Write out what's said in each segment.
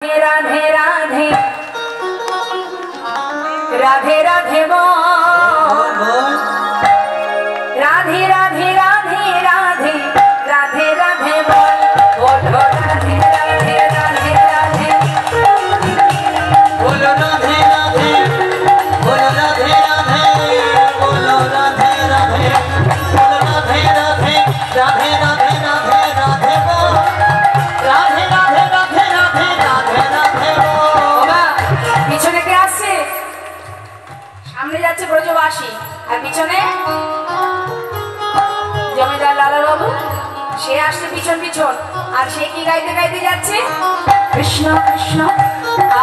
राधे राधे राधे राधे बोल राधे राधे राधे राधे राधे राधे बोल बोलो राधे राधे राधे राधे बोलो राधे राधे बोलो राधे राधे बोलो राधे राधे बोलो राधे राधे राधे राधे राधे राधे बोल राधे राधे राधे राधे राधे राधे बोल। পিছনে কে আসছে? সামনে যাচ্ছে ব্রজবাসী আর পিছনে জমিদার লালা বাবু, সে আসছে পিছন পিছন আর সে কি গাইতে গাইতে যাচ্ছে? কৃষ্ণ কৃষ্ণ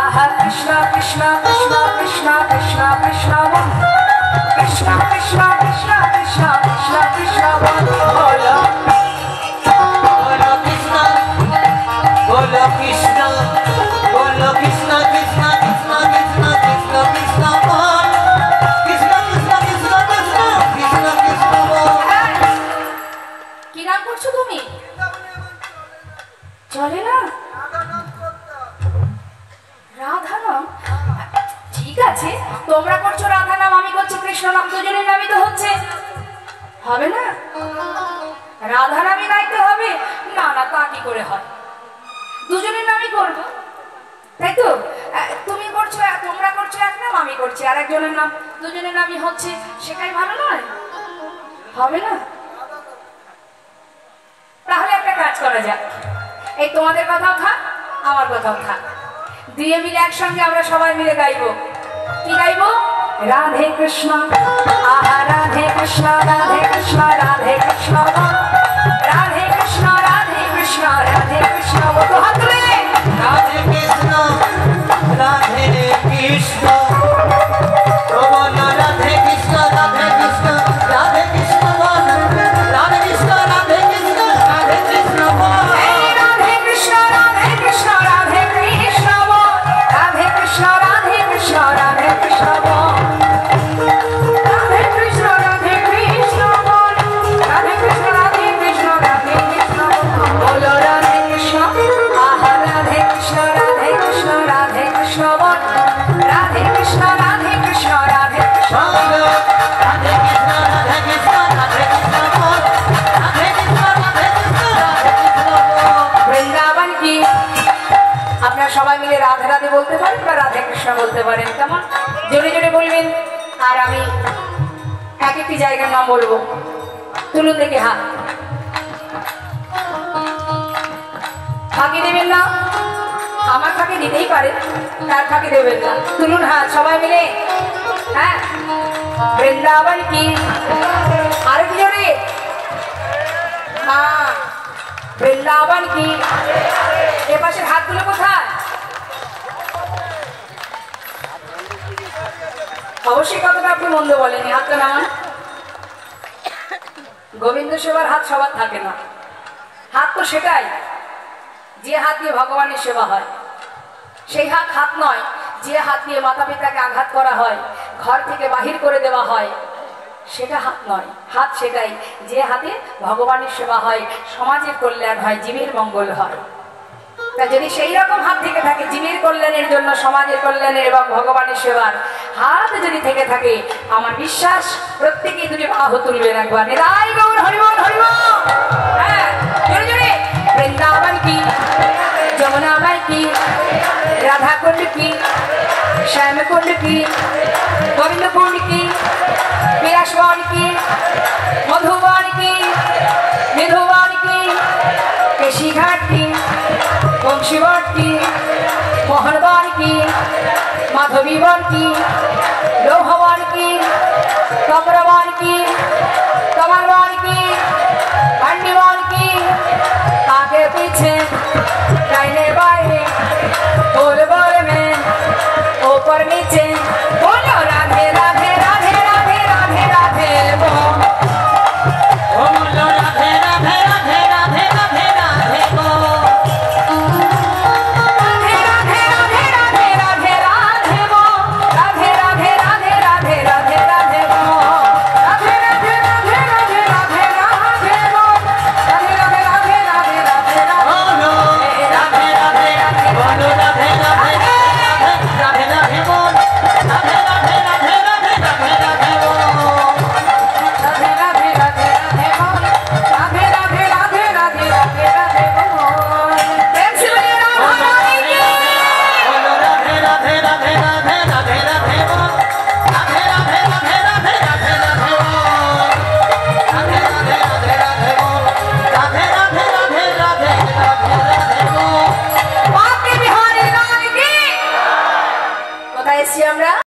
আহা কৃষ্ণ কৃষ্ণ কৃষ্ণ কৃষ্ণ কৃষ্ণ কৃষ্ণ কৃষ্ণ কৃষ্ণ কৃষ্ণ কৃষ্ণ কৃষ্ণ কৃষ্ণ বলো बोलो कृष्ण बोलो कृष्ण बोलो कृष्ण कृष्ण कृष्ण कृष्ण कृष्ण कृष्ण बोल कृष्ण कृष्ण कृष्ण कृष्ण कृष्ण कृष्ण बोल। কি নাম করছো তুমি? চলে না রাধা নাম? ঠিক আছে, তোমরা করছো রাধা নাম, আমি করছি কৃষ্ণ নাম, দুজনের নামই তো হচ্ছে, হবে না? রাধা নামই গাইতে হবে? না না, তা কি করে হয়? দুজনের নামই করবো, তাই তো? তুমি করছো, তোমরা করছো এক নাম, আমি করছি আর একজনের নাম, দুজনের নামই হচ্ছে, সেটাই ভালো নয়? হবে না? তাহলে একটা কাজ করা যাক, এই তোমাদের কথাও থাক আমার কথাও থাক, দুয়ে মিলে একসঙ্গে আমরা সবাই মিলে গাইবো। কি গাইবো? রাধে কৃষ্ণ আহা রাধে কৃষ্ণ রাধে কৃষ্ণ রাধে কৃষ্ণ রাধে কৃষ্ণ রাধে কৃষ্ণ রাধে কৃষ্ণ। তো হাত তুলে राधे कृष्ण राधे कृष्ण बोलो राधे कृष्ण राधे कृष्ण राधे कृष्ण बोल राधे कृष्ण राधे कृष्ण राधे कृष्ण बोल। राधे कृष्ण राधे कृष्ण राधे कृष्ण बोल राधे कृष्ण राधे कृष्ण राधे कृष्ण बोल राधे कृष्ण राधे कृष्ण बोल राधे कृष्ण राधे कृष्ण राधे कृष्ण बोलो राधे कृष्ण आहा राधे कृष्ण राधे कृष्ण राधे कृष्ण बोल राधे कृष्ण राधे कृष्ण राधे कृष्ण बोलो राधे कृष्ण राधे कृष्ण राधे कृष्ण बोल राधे कृष्ण राधे कृष्ण राधे कृष्ण बोल। বৃন্দাবন কি আপনারা সবাই মিলে রাধে রাধে বলতে পারেন বা রাধে কৃষ্ণ বলতে পারেন, কেমন জোরে জোরে বলবেন আর আমি এক একটি জায়গার নাম বলবো। তুলুন দেখি হাত, ফাঁকি দেবেন না, আমার ফাঁকি দিতেই পারে, তার ফাঁকি দেবেন না। তুলুন হাত সবাই মিলে, হ্যাঁ। বৃন্দাবন কি, আর কি জোরে, হ্যাঁ। বৃন্দাবন কি, এ পাশের হাতগুলো কোথায়? অবশ্যই কথাটা আপনি মন্দ বলেনি, হাতটা নামান। গোবিন্দ সেবার হাত সবার থাকে না, হাত তো সেটাই যে হাত দিয়ে ভগবানের সেবা হয়, সেই হাত হাত নয় যে হাত দিয়ে মাতা পিতাকে আঘাত করা হয়, ঘর থেকে বাহির করে দেওয়া হয়, সেটা হাত নয়। হাত সেটাই যে হাতে ভগবানের সেবা হয়, সমাজের কল্যাণ হয়, জীবের মঙ্গল হয়। তা যদি সেই রকম হাত থেকে থাকে জীবের কল্যাণের জন্য, সমাজের কল্যাণের এবং ভগবানের সেবার হাত যদি থেকে থাকে, আমার বিশ্বাস প্রত্যেকেই দুটি বাহু তুলবেন একবার, নিতাই গৌর হরিবল হরিবল। হ্যাঁ, জোরে জোরে। বৃন্দাবন কি, যমুনা মাই কি, রাধা কুণ্ড কি, শ্যাম কুণ্ড কি, গোবিন্দ কুণ্ড কি, বিলাসবন কি, মধুবন কি, মেধুবন কি, কেশিঘাট কি, বংশীবন কি, মোহনবন কি, মাধবীবন কি, লৌহবন কি, তম্রবন কি, কমলবন কি, পান্ডিবন কি, आगे पीछे दाहिने बाएं गोल गोल में ऊपर नीचे बोलो राधे राधे राधे राधे राधे राधे बोल बोलो राधे राधे राधे राधे राधे राधे बोल राधे राधे राधे राधे राधे राधे बोल राधे राधे राधे রাধে রাধে রাধে